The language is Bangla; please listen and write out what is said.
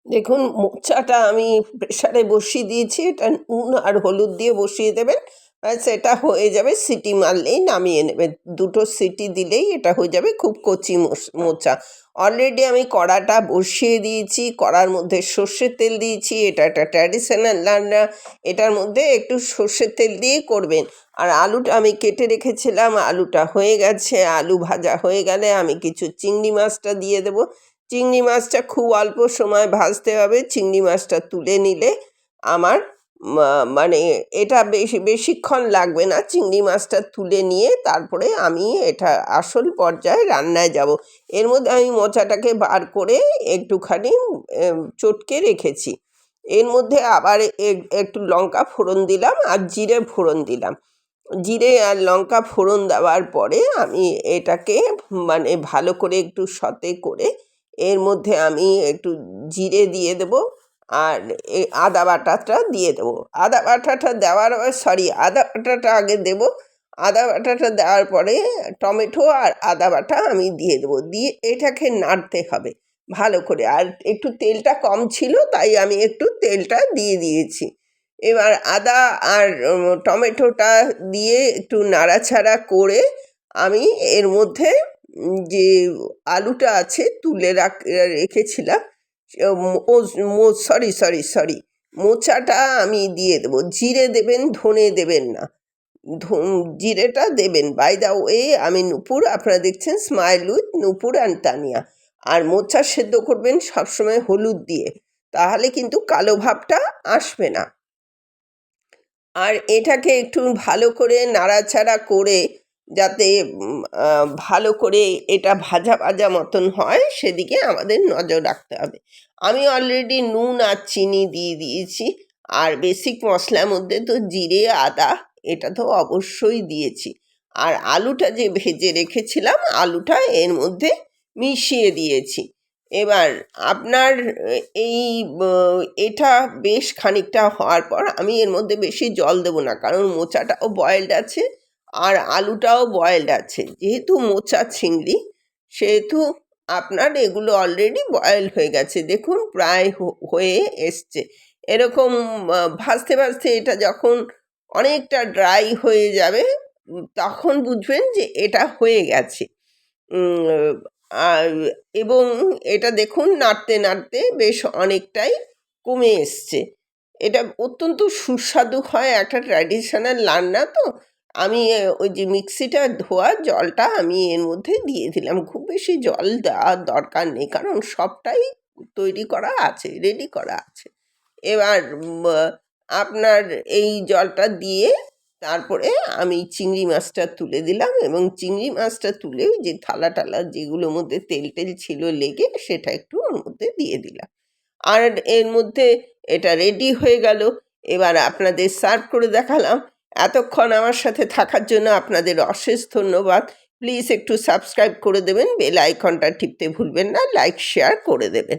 দেখুন, মোচাটা আমি প্রেসারে বসিয়ে দিয়েছি। এটা নুন আর হলুদ দিয়ে বসিয়ে দেবেন। ব্যাস এটা হয়ে যাবে, সিটি মারলেই নামিয়ে নেবেন। ২ টো সিটি দিলেই এটা হয়ে যাবে খুব কচি মোচা। অলরেডি আমি কড়াটা বসিয়ে দিয়েছি। কড়ার মধ্যে সর্ষের তেল দিয়েছি। এটা একটা ট্র্যাডিশনাল রান্না। এটার মধ্যে একটু সর্ষের তেল দিয়েই করবেন। আর আলুটা আমি কেটে রেখেছিলাম, আলুটা হয়ে গেছে। আলু ভাজা হয়ে গেলে আমি কিছু চিংড়ি মাছটা দিয়ে দেবো। চিংড়ি মাছটা খুব অল্প সময় ভাজতে হবে। চিংড়ি মাছটা তুলে নিলে আমার মানে এটা বেশিক্ষণ লাগবে না। চিংড়ি মাছটা তুলে নিয়ে তারপরে আমি এটা আসল পর্যায়ে রান্নায় যাব। এর মধ্যে আমি মোচাটাকে বার করে একটুখানি চটকে রেখেছি। এর মধ্যে আবার একটু লঙ্কা ফোড়ন দিলাম আর জিরে ফোড়ন দিলাম। জিরে আর লঙ্কা ফোড়ন দেওয়ার পরে আমি এটাকে ভালো করে একটু সতে করে এর মধ্যে আমি একটু জিরে দিয়ে দেবো আর আদা বাটাটা দিয়ে দেবো। আদা বাটাটা দেওয়ার আদা বাটাটা আগে দেবো। আদা বাটাটা দেওয়ার পরে টমেটো আর আদা বাটা আমি দিয়ে দেবো। দিয়ে এটাকে নাড়তে হবে ভালো করে। আর একটু তেলটা কম ছিল, তাই আমি একটু তেলটা দিয়ে দিয়েছি। এবার আদা আর টমেটোটা দিয়ে একটু নাড়াচাড়া করে আমি এর মধ্যে যে আলুটা আছে তুলে রেখেছিলাম, সরি, মোচাটা আমি দিয়ে দেবো। জিরে দেবেন, ধনে দেবেন না। জিরেটা দেবেন। বাই দ্য ওয়ে, আমি নূপুর, আপনারা দেখছেন smile with Nupur and Tania. আর মোচা সেদ্ধ করবেন সবসময় হলুদ দিয়ে, তাহলে কিন্তু কালো ভাবটা আসবে না। আর এটাকে একটু ভালো করে নাড়াচাড়া করে যাতে ভালো করে এটা ভাজা ভাজা মতন হয়, সেদিকে আমাদের নজর রাখতে হবে। আমি অলরেডি নুন আর চিনি দিয়ে দিয়েছি। আর বেসিক মশলার মধ্যে তো জিরে, আদা এটা তো অবশ্যই দিয়েছি। আর আলুটা যে ভেজে রেখেছিলাম, আলুটা এর মধ্যে মিশিয়ে দিয়েছি। এবার আপনার এই এটা বেশ খানিকটা হওয়ার পর আমি এর মধ্যে বেশি জল দেবো না, কারণ মোচাটাও বয়েলড আছে আর আলুটাও বয়েলড আছে। যেহেতু মোচা চিংড়ি, সেহেতু আপনার এগুলো অলরেডি বয়েল হয়ে গেছে। দেখুন প্রায় হয়ে এসছে। এরকম ভাজতে ভাজতে এটা যখন অনেকটা ড্রাই হয়ে যাবে, তখন বুঝবেন যে এটা হয়ে গেছে। আর এবং এটা দেখুন নাড়তে নাড়তে বেশ অনেকটাই কমে এসছে। এটা অত্যন্ত সুস্বাদু হয়, একটা ট্র্যাডিশনাল রান্না তো। আমি ওই যে মিক্সিটা ধোয়া জলটা আমি এর মধ্যে দিয়ে দিলাম। খুব বেশি জল দেওয়ার দরকার নেই, কারণ সবটাই তৈরি করা আছে, রেডি করা আছে। এবার আপনার এই জলটা দিয়ে তারপরে আমি চিংড়ি মাছটা তুলে দিলাম, এবং চিংড়ি মাছটা তুলে ওই যে থালা টালা যেগুলোর মধ্যে তেল টেল ছিল লেগে, সেটা একটু ওর মধ্যে দিয়ে দিলাম। আর এর মধ্যে এটা রেডি হয়ে গেল। এবার আপনাদের সার্ভ করে দেখালাম। এতক্ষণ আমার সাথে থাকার জন্য আপনাদের অশেষ ধন্যবাদ। প্লিজ একটু সাবস্ক্রাইব করে দেবেন, বেল আইকনটা টিপতে ভুলবেন না, লাইক শেয়ার করে দেবেন।